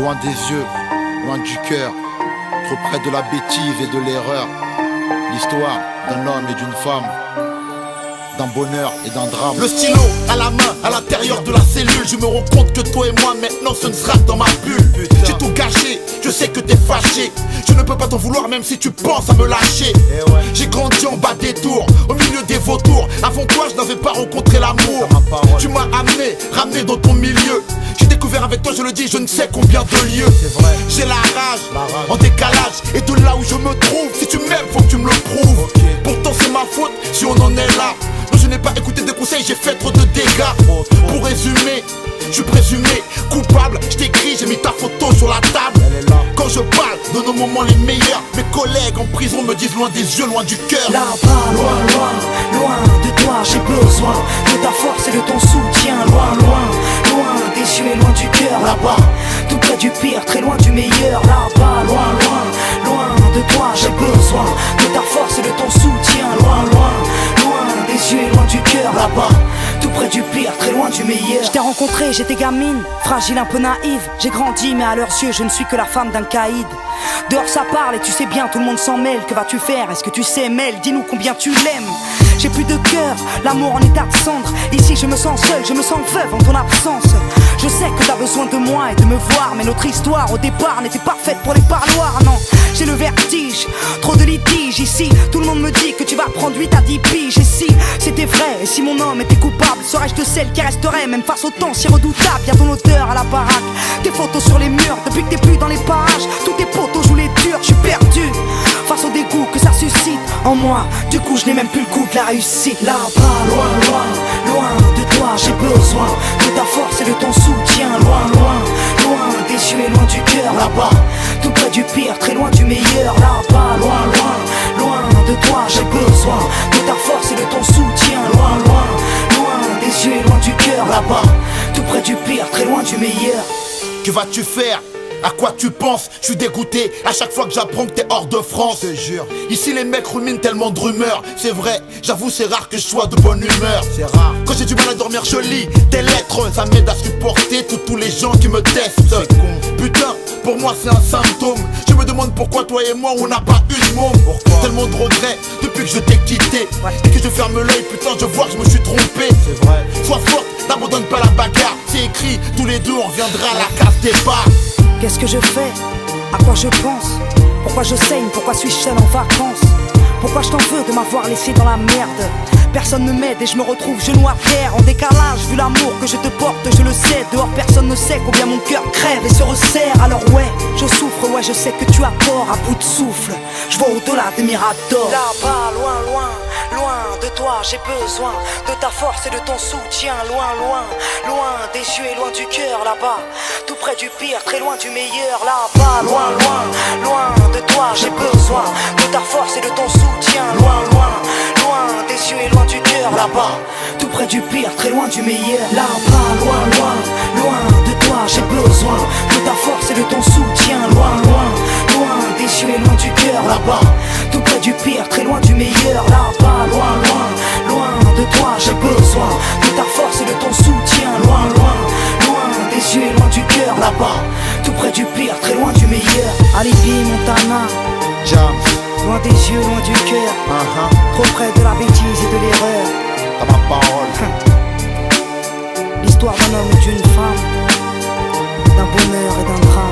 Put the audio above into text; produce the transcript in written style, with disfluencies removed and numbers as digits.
Loin des yeux, loin du cœur, trop près de la bêtise et de l'erreur. L'histoire d'un homme et d'une femme, d'un bonheur et d'un drame. Le stylo à la main, à l'intérieur de la cellule. Je me rends compte que toi et moi maintenant ce ne sera que dans ma bulle. J'ai tout gâché, je sais que t'es fâché. Je ne peux pas t'en vouloir même si tu penses à me lâcher. J'ai grandi en bas des tours, au milieu des vautours. Avant toi je n'avais pas rencontré l'amour. Tu m'as ramené dans ton milieu. J'ai découvert avec toi, je le dis, je ne sais combien de lieux. J'ai la rage, en décalage. Et de là où je me trouve, si tu m'aimes faut que tu me le prouves. Pourtant c'est ma faute si on en est là. Non, je n'ai pas écouté des conseils, j'ai fait trop de dégâts. Pour résumer, je suis présumé coupable. Je t'écris, j'ai mis ta photo sur la table. Quand je parle de nos moments les meilleurs, mes collègues en prison me disent loin des yeux, loin du cœur. Là-bas, loin, loin, loin de toi, j'ai besoin de ta force et de ton soutien. Loin, loin, loin des yeux et loin du cœur. Là-bas, tout près du pire, très loin du meilleur. Là-bas, loin, loin, loin de toi, j'ai besoin de ta force et de ton soutien. Loin, loin, loin des yeux et loin du cœur. Là-bas, tout près du pire, très loin du meilleur. Je t'ai rencontré, j'étais gamine, fragile, un peu naïve. J'ai grandi, mais à leurs yeux, je ne suis que la femme d'un caïd. Dehors ça parle et tu sais bien, tout le monde s'en mêle. Que vas-tu faire? Est-ce que tu sais, Mel? Dis-nous combien tu l'aimes. J'ai plus de cœur, l'amour en état de cendre. Ici je me sens seul, je me sens veuve en ton absence. Je sais que t'as besoin de moi et de me voir, mais notre histoire au départ n'était pas faite pour les parloirs, non. J'ai le vertige, trop de litiges ici. Tout le monde me dit que tu vas prendre 8 à 10 piges. Et si c'était vrai, et si mon homme était coupable, serais-je de celle qui resterait même face au temps si redoutable? Y'a ton odeur à la baraque, tes photos sur les murs. Depuis que t'es plus dans les parages, tous tes potos jouent les durs. Je suis perdu face au dégoût que ça suscite en moi. Du coup je n'ai même plus le goût de la réussite. Là-bas, loin, loin, loin de toi, j'ai besoin de ta force et de ton soutien. Loin, loin, loin des yeux et loin du cœur. Là-bas, tout près du pire, très loin du meilleur. Là-bas, loin, loin, loin de toi, j'ai besoin de ta force et de ton soutien. Loin, loin, loin des yeux et loin du cœur. Là-bas, tout près du pire, très loin du meilleur. Que vas-tu faire? À quoi tu penses? Je suis dégoûté à chaque fois que j'apprends que t'es hors de France. Je te jure. Ici les mecs ruminent tellement de rumeurs. C'est vrai, j'avoue c'est rare que je sois de bonne humeur. C'est rare. Quand j'ai du mal à dormir je lis tes lettres. Ça m'aide à supporter tous les gens qui me testent. C'est con. Putain, pour moi c'est un symptôme. Je me demande pourquoi toi et moi on n'a pas eu de môme. Tellement de regrets depuis que je t'ai quitté. Et que je ferme l'œil, putain je vois que je me suis trompé. C'est vrai. Sois forte, n'abandonne pas la bagarre. C'est écrit, tous les deux on reviendra à la case départ. Qu'est-ce que je fais? À quoi je pense? Pourquoi je saigne? Pourquoi suis-je seul en vacances? Pourquoi je t'en veux de m'avoir laissé dans la merde? Personne ne m'aide et je me retrouve genou à terre. En décalage, vu l'amour que je te porte, je le sais. Dehors personne ne sait combien mon cœur crève et se resserre. Alors ouais, je souffre, ouais je sais que tu as tort. À bout de souffle, je vois au-delà des miradors. Là-bas, loin, loin, loin de toi, j'ai besoin de ta force et de ton soutien. Loin, loin, loin des yeux et loin du cœur. Là-bas, tout près du pire, très loin du meilleur. Là-bas, loin, loin, loin de toi, j'ai besoin de ta force et de ton soutien. Loin, loin, loin des yeux et loin du cœur. Là-bas, tout près du pire, très loin du meilleur. Là-bas, loin, loin, loin de toi, j'ai besoin de ta force et de ton soutien. Loin, loin, loin des yeux et loin du cœur. Là-bas, tout près du pire, très loin du meilleur. Là-bas, loin, loin, loin de toi, j'ai besoin de ta force et de ton soutien. Loin, loin, loin des yeux et loin du cœur. Là-bas, tout près du pire, très loin du meilleur. Alibi, Montana, Jam, loin des yeux, loin du cœur. Trop près de la bêtise et de l'erreur. t'as ma parole. L'histoire d'un homme et d'une femme, d'un bonheur et d'un drame.